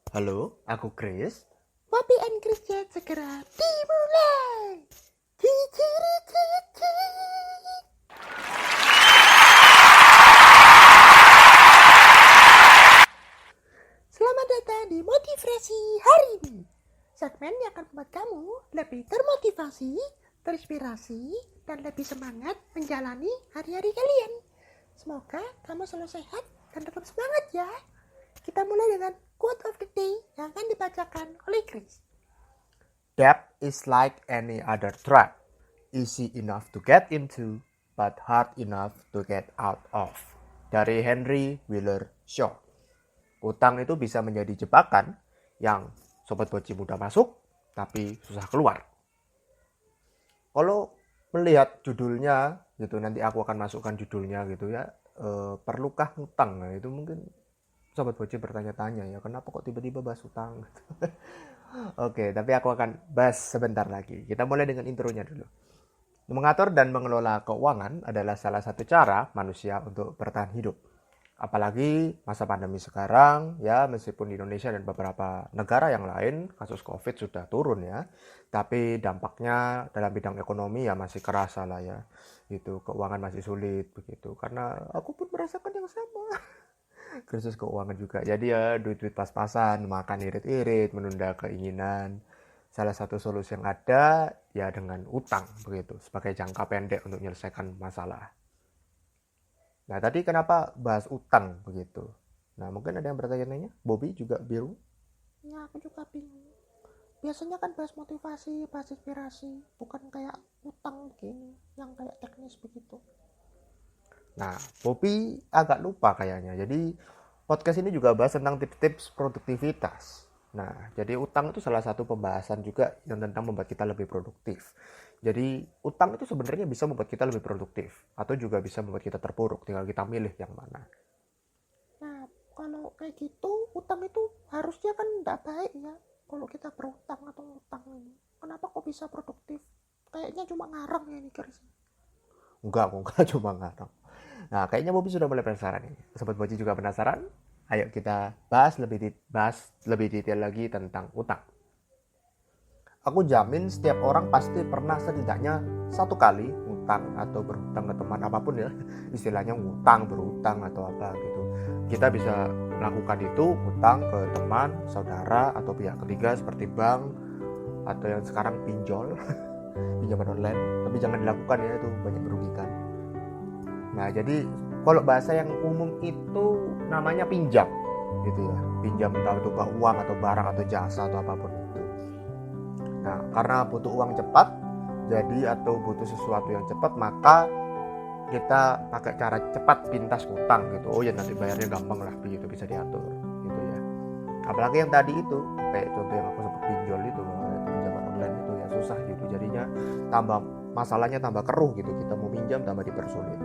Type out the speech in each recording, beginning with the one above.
Halo, aku Chris. Poppy and Christian segera dimulai. Ciciri. Selamat datang di Motivasi hari ini. Segmen yang akan membuat kamu lebih termotivasi, terinspirasi, dan lebih semangat menjalani hari-hari kalian. Semoga kamu selalu sehat dan tetap semangat ya. Kita mulai dengan quote of the day yang akan dibacakan oleh Chris. Debt is like any other trap, easy enough to get into, but hard enough to get out of. Dari Henry Wheeler Shaw. Utang itu bisa menjadi jebakan yang sobat boci mudah masuk, tapi susah keluar. Kalau melihat judulnya, gitu nanti aku akan masukkan judulnya gitu ya. Perlukah utang? Nah, itu mungkin sobat boci bertanya-tanya ya, kenapa kok tiba-tiba bahas utang? Oke, tapi aku akan bahas sebentar lagi. Kita mulai dengan intronya dulu. Mengatur dan mengelola keuangan adalah salah satu cara manusia untuk bertahan hidup. Apalagi masa pandemi sekarang, ya meskipun di Indonesia dan beberapa negara yang lain kasus COVID sudah turun ya, tapi dampaknya dalam bidang ekonomi ya masih kerasa lah ya. Itu keuangan masih sulit begitu. Karena aku pun merasakan yang sama. Krisis keuangan juga. Jadi ya duit-duit pas-pasan, makan irit-irit, menunda keinginan. Salah satu solusi yang ada ya dengan utang begitu sebagai jangka pendek untuk menyelesaikan masalah. Nah, tadi kenapa bahas utang begitu? Nah, mungkin ada yang bertanya-tanya, Bobby juga biru. Ya, aku juga bingung. Biasanya kan bahas motivasi, bahas inspirasi, bukan kayak utang gini, yang kayak teknis begitu. Nah, Bobby agak lupa kayaknya. Jadi, podcast ini juga bahas tentang tips-tips produktivitas. Nah, jadi utang itu salah satu pembahasan juga yang tentang membuat kita lebih produktif. Jadi, utang itu sebenarnya bisa membuat kita lebih produktif. Atau juga bisa membuat kita terpuruk, tinggal kita milih yang mana. Nah, kalau kayak gitu, utang itu harusnya kan tidak baik ya. Kalau kita berutang atau ngutang ini. Kenapa kok bisa produktif? Kayaknya cuma ngarang ya ini Chris. Enggak, aku enggak cuma ngarang. Nah, kayaknya Bobby sudah mulai penasaran nih. Sobat Boci juga penasaran? Ayo kita bahas lebih detail lagi tentang utang. Aku jamin setiap orang pasti pernah setidaknya satu kali utang atau berhutang ke teman apapun ya. Istilahnya ngutang, berhutang atau apa gitu. Kita bisa melakukan itu utang ke teman, saudara atau pihak ketiga seperti bank atau yang sekarang pinjol, pinjaman online. Tapi jangan dilakukan ya, itu banyak merugikan. Nah, jadi kalau bahasa yang umum itu namanya pinjam gitu ya. Pinjam entah itu uang atau barang atau jasa atau apapun itu. Nah, karena butuh uang cepat, jadi atau butuh sesuatu yang cepat, maka kita pakai cara cepat pintas utang gitu. Oh ya, nanti bayarnya gampang lah begitu, bisa diatur gitu ya. Apalagi yang tadi itu, kayak contoh yang aku sebut pinjol itu, pinjaman online itu ya susah gitu. Jadinya tambah masalahnya tambah keruh gitu. Kita mau pinjam tambah dipersulit.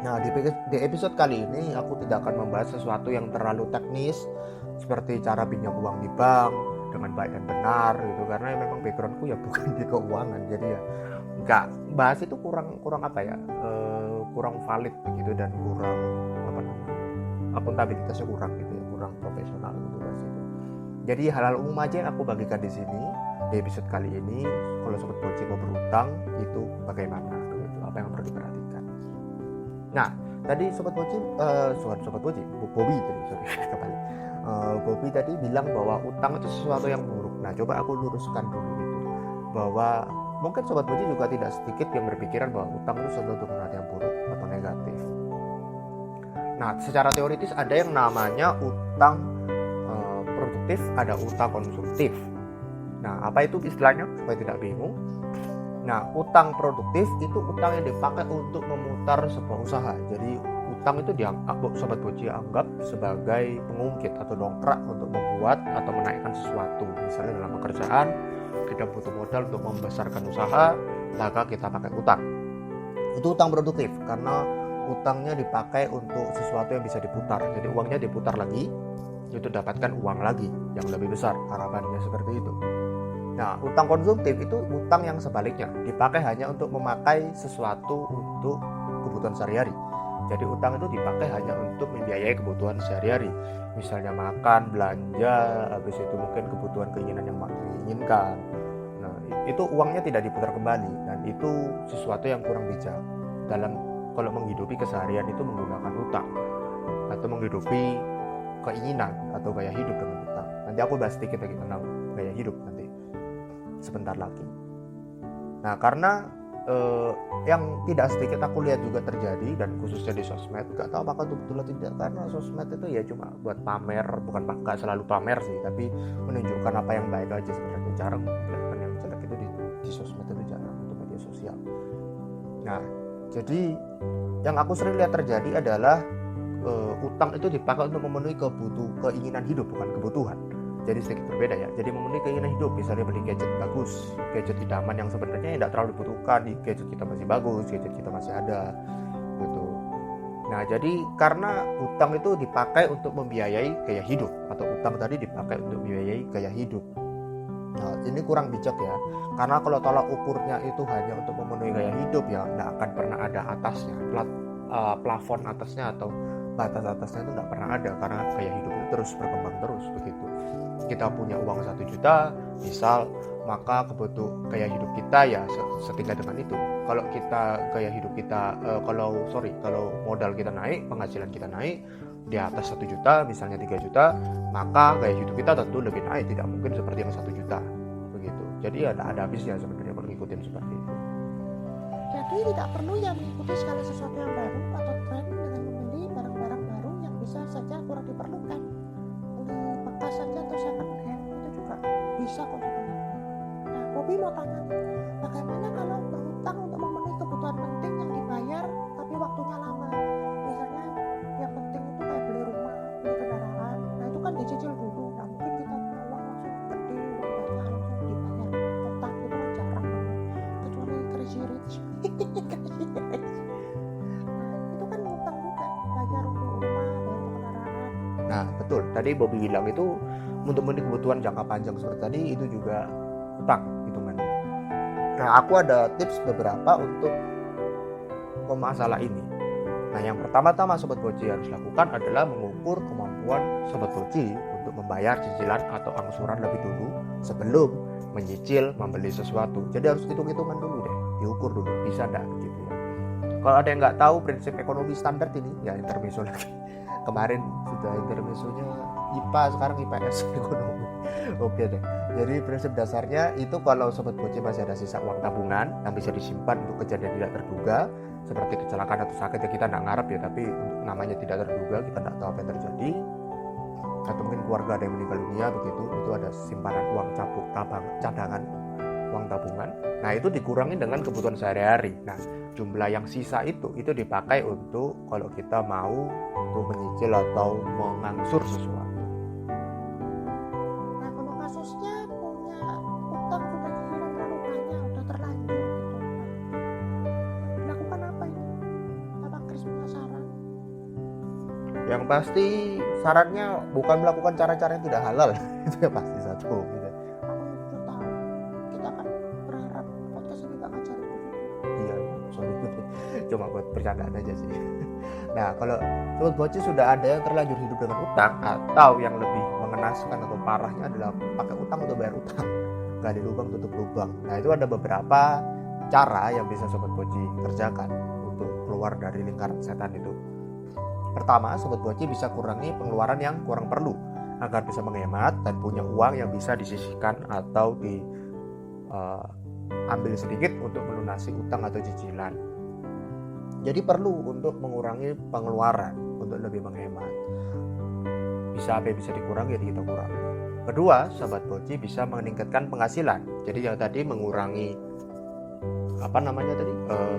Nah, di episode kali ini aku tidak akan membahas sesuatu yang terlalu teknis seperti cara pinjam uang di bank dengan baik dan benar gitu, karena memang backgroundku ya bukan di keuangan, jadi ya nggak bahas itu kurang apa ya, kurang valid begitu dan kurang apa namanya, akuntabilitasnya kurang gitu ya, kurang profesional gitu bahas itu. Jadi hal-hal umum aja yang aku bagikan di sini di episode kali ini. Kalau sobat boci mau berutang itu bagaimana gitu, apa yang perlu diperhatikan. Nah, tadi sobat boci, Bobby tadi, sorry kembali. Bobby tadi bilang bahwa utang itu sesuatu yang buruk. Nah, coba aku luruskan dulu itu, bahwa mungkin sobat boci juga tidak sedikit yang berpikiran bahwa utang itu sesuatu yang buruk atau negatif. Nah, secara teoritis ada yang namanya utang produktif, ada utang konsumtif. Nah, apa itu istilahnya supaya tidak bingung? Nah, utang produktif itu utang yang dipakai untuk memutar sebuah usaha. Jadi utang itu dianggap sobat boci anggap sebagai pengungkit atau dongkrak untuk membuat atau menaikkan sesuatu. Misalnya dalam pekerjaan kita butuh modal untuk membesarkan usaha, maka kita pakai utang. Itu utang produktif karena utangnya dipakai untuk sesuatu yang bisa diputar. Jadi uangnya diputar lagi, itu dapatkan uang lagi yang lebih besar, harapannya seperti itu. Nah, utang konsumtif itu utang yang sebaliknya, dipakai hanya untuk memakai sesuatu untuk kebutuhan sehari-hari. Jadi utang itu dipakai hanya untuk membiayai kebutuhan sehari-hari, misalnya makan, belanja, habis itu mungkin kebutuhan keinginan yang diinginkan. Nah, itu uangnya tidak diputar kembali, dan itu sesuatu yang kurang bijak dalam kalau menghidupi keseharian itu menggunakan utang atau menghidupi keinginan atau gaya hidup dengan utang. Nanti aku bahas sedikit lagi tentang gaya hidup nanti sebentar lagi. Nah, karena yang tidak sedikit aku lihat juga terjadi, dan khususnya di sosmed, gak tahu apakah itu betul atau tidak, karena sosmed itu ya cuma buat pamer, bukan gak selalu pamer sih, tapi menunjukkan apa yang baik aja sebenarnya. Jarang kelihatan yang jelek itu di sosmed, itu jarang untuk media sosial. Nah, jadi yang aku sering lihat terjadi adalah utang itu dipakai untuk memenuhi keinginan hidup, bukan kebutuhan. Jadi sedikit berbeda ya. Jadi memenuhi keinginan hidup, misalnya beli gadget bagus, gadget idaman yang sebenarnya tidak terlalu dibutuhkan, di gadget kita masih bagus, gadget kita masih ada gitu. Nah, jadi karena utang itu dipakai untuk membiayai gaya hidup, atau utang tadi dipakai untuk membiayai gaya hidup. Nah, ini kurang bijak ya. Karena kalau tolak ukurnya itu hanya untuk memenuhi gaya hidup, ya tidak akan pernah ada atasnya, plafon atasnya atau batas atasnya itu tidak pernah ada, karena gaya hidup itu terus berkembang terus begitu. Kita punya uang 1 juta misal, maka kebutuhan gaya hidup kita ya setingkat dengan itu. Kalau kita gaya hidup kita kalau modal kita naik, penghasilan kita naik di atas 1 juta misalnya 3 juta, maka gaya hidup kita tentu lebih naik, tidak mungkin seperti yang 1 juta begitu. Jadi ada habisnya sebenarnya kalau ngikutin seperti itu. Jadi tidak perlu yang mengikuti segala sesuatu yang baru atau tren dengan membeli barang-barang baru yang bisa saja kurang diperlukan. Beli bekas saja atau second hand itu juga bisa kok sebenarnya. Nah, Bobby mau tanya, bagaimana kalau berhutang untuk memenuhi kebutuhan penting yang dibayar tapi waktunya lama? Misalnya yang penting itu kayak beli rumah, beli kendaraan. Nah, itu kan dicicil dulu. Nah, mungkin kita punya uang langsung gede, banyak langsung dibayar. Utang itu kan jarang banget, kecuali crazy rich. Nah, itu kan utang juga, bayar untuk rumah, bayar untuk kendaraan. Nah, betul. Tadi Bobby bilang itu untuk memenuhi kebutuhan jangka panjang seperti tadi, itu juga utang hitungannya. Nah, aku ada tips beberapa untuk masalah ini. Nah, yang pertama-tama Sobat Boci harus lakukan adalah mengukur kemampuan Sobat Boci untuk membayar cicilan atau angsuran lebih dulu sebelum menyicil membeli sesuatu. Jadi harus hitung-hitungan dulu deh, diukur dulu, bisa enggak gitu ya. Kalau ada yang nggak tahu prinsip ekonomi standar ini, ya intermezzo lagi. Kemarin sudah intermezzonya IPA, sekarang IPS ekonomi. Oke deh. Jadi prinsip dasarnya itu kalau Sobat Boci masih ada sisa uang tabungan yang bisa disimpan untuk kejadian tidak terduga, seperti kecelakaan atau sakit, ya kita nggak ngarep ya, tapi namanya tidak terduga, kita nggak tahu apa yang terjadi, atau mungkin keluarga ada yang meninggal dunia begitu, itu ada simpanan uang cadangan, uang tabungan. Nah, itu dikurangi dengan kebutuhan sehari-hari. Nah, jumlah yang sisa itu dipakai untuk kalau kita mau untuk menyicil atau mengangsur sesuatu. Nah, kalau kasusnya punya utang sudah cicilan terlalu banyak, udah terlanjur gitu. Nah, dilakukan apa ini? Apa Chris punya saran? Yang pasti sarannya bukan melakukan cara-cara yang tidak halal. Itu yang pasti satu gitu. Aku jujur tahu, kita kan berharap podcast ini gak ngajarin begitu. Iya, sorry. Cuma buat bercandaan aja sih. Nah, kalau Sobat Boci sudah ada yang terlanjur hidup dengan utang, atau yang lebih mengenaskan atau parahnya adalah pakai utang untuk bayar utang, gali lubang tutup lubang. Nah, itu ada beberapa cara yang bisa Sobat Boci kerjakan untuk keluar dari lingkaran setan itu. Pertama, Sobat Boci bisa kurangi pengeluaran yang kurang perlu agar bisa menghemat dan punya uang yang bisa disisihkan atau ambil sedikit untuk melunasi utang atau cicilan. Jadi perlu untuk mengurangi pengeluaran untuk lebih menghemat. Bisa apa yang bisa dikurangi, jadi kita kurangi. Kedua, Sobat Boci bisa meningkatkan penghasilan. Jadi yang tadi mengurangi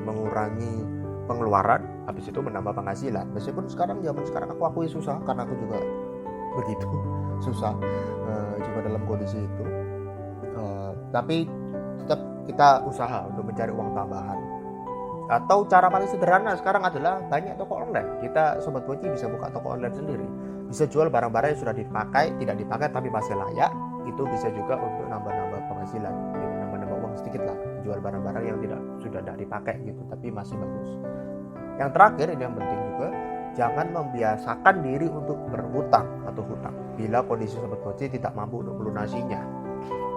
mengurangi pengeluaran, habis itu menambah penghasilan. Meskipun zaman sekarang aku akui susah, karena aku juga begitu susah juga dalam kondisi itu. Tapi tetap kita usaha untuk mencari uang tambahan. Atau cara paling sederhana sekarang adalah banyak toko online. Kita Sobat Boci bisa buka toko online sendiri. Bisa jual barang-barang yang sudah tidak dipakai tapi masih layak. Itu bisa juga untuk nambah-nambah penghasilan, nambah-nambah uang sedikit lah. Jual barang-barang yang sudah tidak dipakai gitu tapi masih bagus. Yang terakhir, ini yang penting juga, jangan membiasakan diri untuk berhutang atau hutang bila kondisi Sobat Boci tidak mampu untuk melunasinya.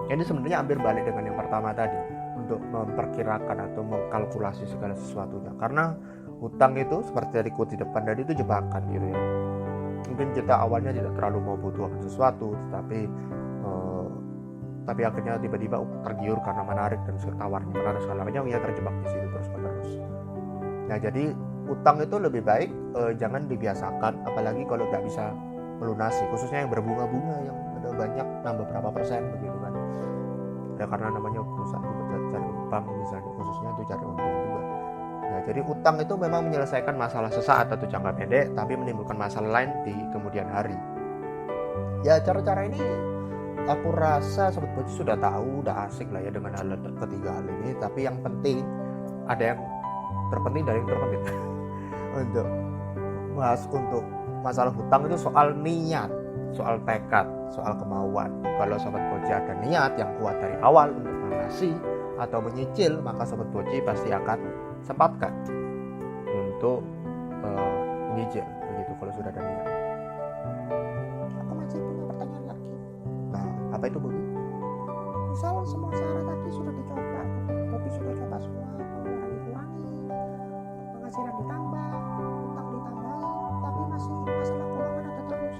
Ini sebenarnya hampir balik dengan yang pertama tadi, untuk memperkirakan atau mengkalkulasi segala sesuatunya. Karena hutang itu seperti dari quote di depan tadi itu jebakan gitu ya. Mungkin kita awalnya tidak terlalu mau butuh sesuatu, tapi akhirnya tiba-tiba tergiur karena menarik dan tawarnya menarik segala macam, ya terjebak di situ terus menerus. Nah, jadi utang itu lebih baik jangan dibiasakan, apalagi kalau nggak bisa melunasi, khususnya yang berbunga-bunga yang ada banyak nambah berapa persen begitu kan. Ya karena namanya perusahaan juga cari bank misalnya, khususnya itu cari untung juga. Nah, jadi utang itu memang menyelesaikan masalah sesaat atau jangka pendek, tapi menimbulkan masalah lain di kemudian hari. Ya, cara-cara ini aku rasa Sobat Boci sudah tahu, udah asik lah ya dengan ketiga hal ini. Tapi yang penting, ada yang terpenting dari yang terpenting. Untuk masalah hutang itu soal niat, soal tekad, soal kemauan. Kalau Sobat Boci ada niat yang kuat dari awal untuk melunasi atau menyicil, maka Sobat Boci pasti akan sempatkan untuk menyicil begitu kalau sudah ada niat. Aku masih punya pertanyaan lagi. Nah, apa itu, Bobi? Misal semua syarat tadi sudah dicoba, Bobi sudah coba semua, pengeluaran dikurangi, penghasilan ditambah, utang ditambahin, tapi masih masalah keuangan ada terus.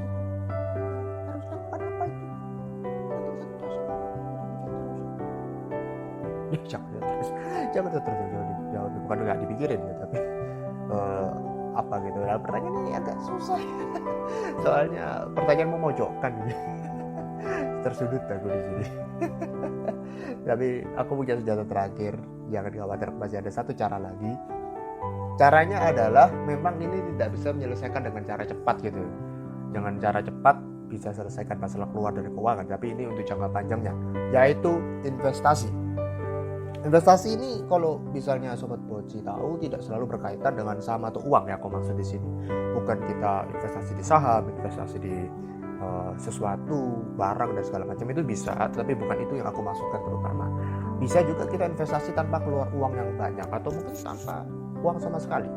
Harus lakukan apa itu? Nanti stres, jangan terus jawab, bukan nggak dipikirin ya, tapi apa gitu. Nah, pertanyaan ini agak susah soalnya pertanyaan memojokkan tersudut aku di sini. Tapi aku punya senjata terakhir, jangan khawatir, masih ada satu cara lagi. Caranya adalah memang ini tidak bisa menyelesaikan dengan cara cepat gitu. Jangan cara cepat bisa selesaikan masalah keluar dari keuangan, tapi ini untuk jangka panjangnya, yaitu investasi. Investasi ini kalau misalnya Sobat Boci tahu tidak selalu berkaitan dengan saham atau uang ya, aku maksud di sini. Bukan kita investasi di saham, investasi di sesuatu, barang dan segala macam, itu bisa, tapi bukan itu yang aku maksudkan terutama. Bisa juga kita investasi tanpa keluar uang yang banyak atau mungkin tanpa uang sama sekali.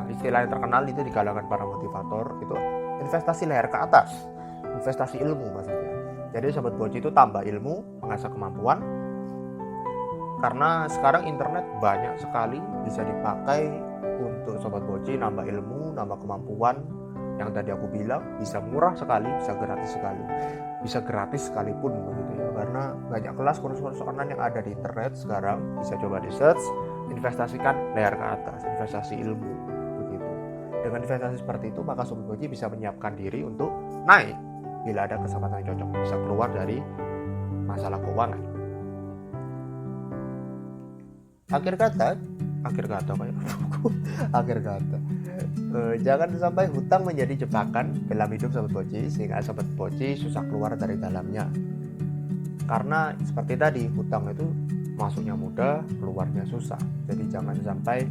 Istilah yang terkenal itu di kalangan para motivator itu investasi leher ke atas, investasi ilmu maksudnya. Jadi Sobat Boci itu tambah ilmu, mengasah kemampuan. Karena sekarang internet banyak sekali bisa dipakai untuk Sobat Boci nambah ilmu, nambah kemampuan. Yang tadi aku bilang bisa murah sekali, bisa gratis sekali, bisa gratis sekalipun begitu ya. Karena banyak kelas kursus-kursus online yang ada di internet sekarang, bisa coba di search, investasikan leher ke atas, investasi ilmu begitu. Dengan investasi seperti itu maka Sobat Boci bisa menyiapkan diri untuk naik bila ada kesempatan yang cocok, bisa keluar dari masalah keuangan. Akhir kata jangan sampai hutang menjadi jebakan dalam hidup Sobat Boci sehingga Sobat Boci susah keluar dari dalamnya. Karena seperti tadi, hutang itu masuknya mudah, keluarnya susah. Jadi jangan sampai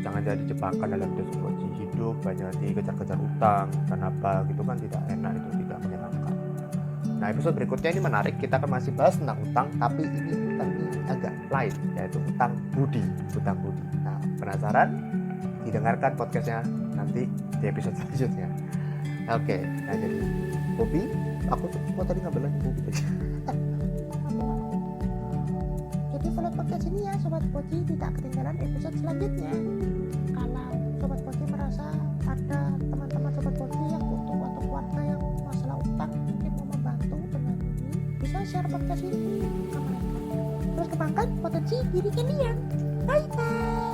jangan jadi jebakan dalam hidup Sobat Boci. Hidup banyak dikejar-kejar hutang, kenapa gitu kan tidak enak, itu tidak menyenangkan. Nah, episode berikutnya ini menarik, kita akan masih bahas tentang hutang, tapi ini hutangnya agak lain, yaitu hutang budi. Nah, penasaran? Didengarkan podcastnya nanti di episode selanjutnya. Oke, nah jadi Bobi, aku tadi ngambil lagi Bobi tadi. Jadi follow podcast ini ya Sobat Boci, tidak ketinggalan episode selanjutnya. Kalau Sobat Boci merasa ada teman-teman Sobat Boci yang butuh atau keluarga yang masalah utang mungkin mau membantu dengan ini, bisa share podcast ini ke mereka. Terus kembangkan potensi diri kalian. Bye bye.